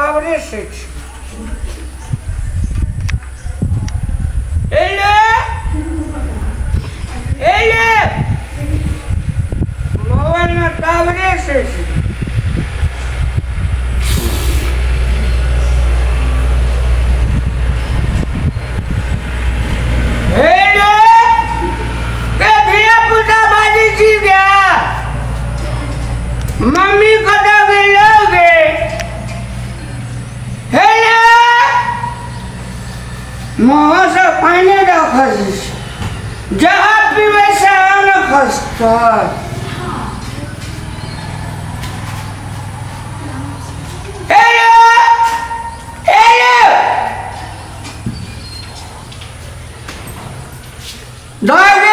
तावरे से एले मोबाइल में तावरे से मम्मी को तो लोगे हेलो मोह से पानी दो खस जहाँ भी वैसा आना खसता हेलो दोगे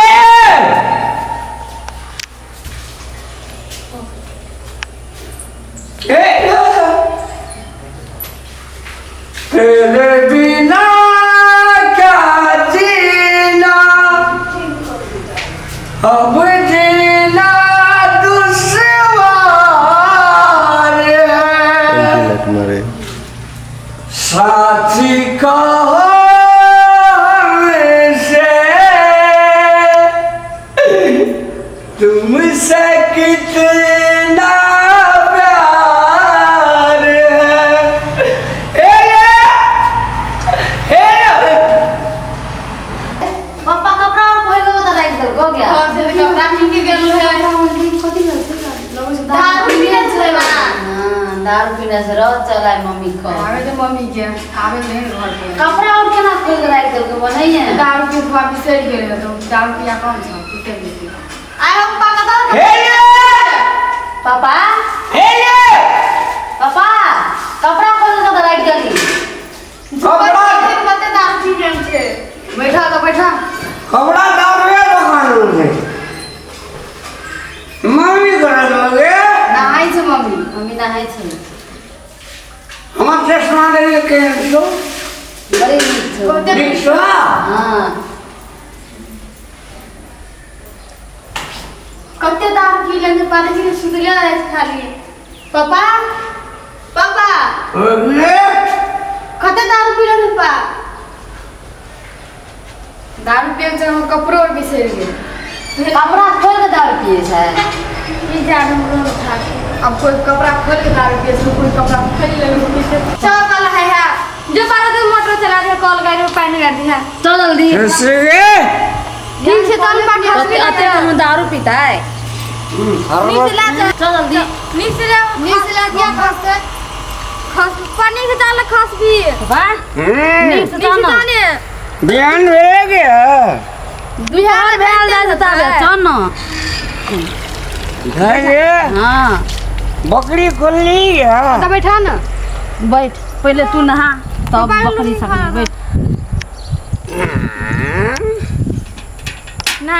तेरे बिना क्या जीना अब जीना दुश्वार है साथी कहो हमसे तुमसे कितना दारू पीने से रोज चला मम्मी को आवे तो मम्मी के आवे नहीं घर पे कपड़ा और केना खोल के राख दे के बनैया दारू के वापस चढ़ गेले तो दारू पिया कौन छ पीते पीते आय हम पाका तो हेले पापा कपड़ा खोल के राख दे कपड़ा मते दारू पी रहे छे बैठा कपड़ा दारू दुकान में मम्मी करे लगे नहाई छे मम्मी नहाई छै हमार चश्मा दे के दो बड़ी नीक छै रिक्शा हां कते दारू पी लेने पानी के सुतले रहे खाली पापा ले कते दारू पी लेने पा दारू पिए से हम कपड़ो बिसर गए कपड़ा खोल के दारू पिए छै ई जान हम था अब कोई कपड़ा खोल के दारू पिए से कोई कपड़ा खोल ले पीछे सब वाला है जो पारा तो मोटर चला दे कॉल गाड़ी में पानी कर दिया चल जल्दी ऐसे ठीक से चल पानी तो आते हम दारू पीता है नीचे ला चल जल्दी नीचे ला दिया खस पानी के डाल खस भी वाह नीचे जाने ध्यान रह गया बिहार भेल जाय तबे चल न धैर्य हां बकरी खुली है तो बैठा ना बैठ पहले तू नहा तब बकरी सब बैठ ना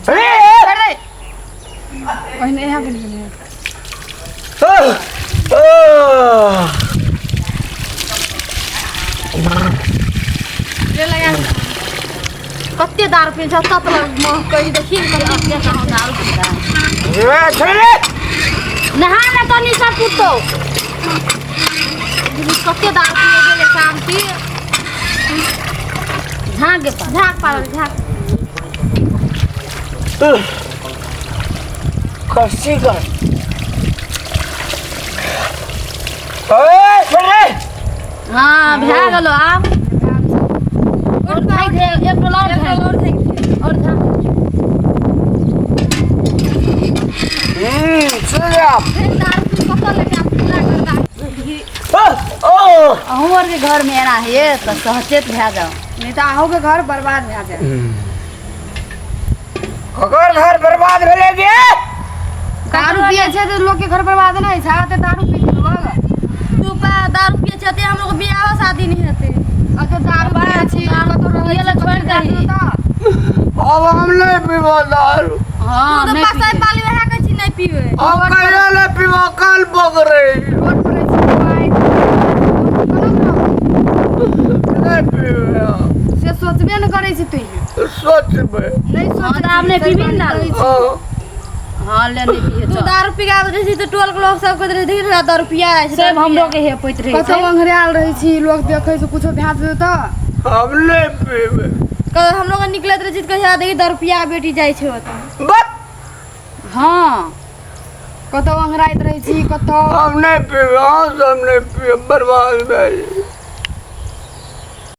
अरे ओने यहां पे ले लगा कत्ते दारू पी छ तब कहीं देखी कत्ते कहां दारू पीता छोड़े नहा ना तो निशा कुत्तो कत्ते दारू पी गेले शांति झाग के पास झाक पार झाक खस्सी कर ओए छोड़े हां भे गेलो आब और भाई दे एक डॉलर है और था सुन जा दारू पी कत्ते लेके पूरा करता अहू और के घर में एना है तो सहचेत भे जाओ नहीं तो आहू के घर बर्बाद भे जाए अगर घर बर्बाद भेले गे दारू पिए छे तो लोग के घर बर्बाद नहीं छा ते दारू पी के लोग तू पा दारू पिए छते हम लोग बियाह शादी नहीं होते अच्छा दारू पिए छी तो ये लग छोड़ दही अब हम नहीं पीबो दारू हां तो नहीं पासा पाली रहा के छी नहीं पीवे अब कहिया ले पीबो काल पकड़े रोड पर छी भाई नहीं पीबे से सोचबे न करे छी तू सोच में नहीं हां सोच तो आपने पीबी ना दारू हाँ ले नहीं पिए तू दारू पी के आबैत रही तो टोल के लोग सब कहते रहे देख रहा दारू पिया है सब हमरो के हे पैत रहे कतो अंघरियाल रही छी लोग देखे से कुछो भ्यास दे तो हम नहीं पीबे कल हम लोग निकलत रही कहिया देखी दारू पिया बेटी जाय छै ओत बस हाँ कतो अंघराइत रही छी कतो हम नहीं पीबे हाँ सब नहीं पीबे बर्बाद भए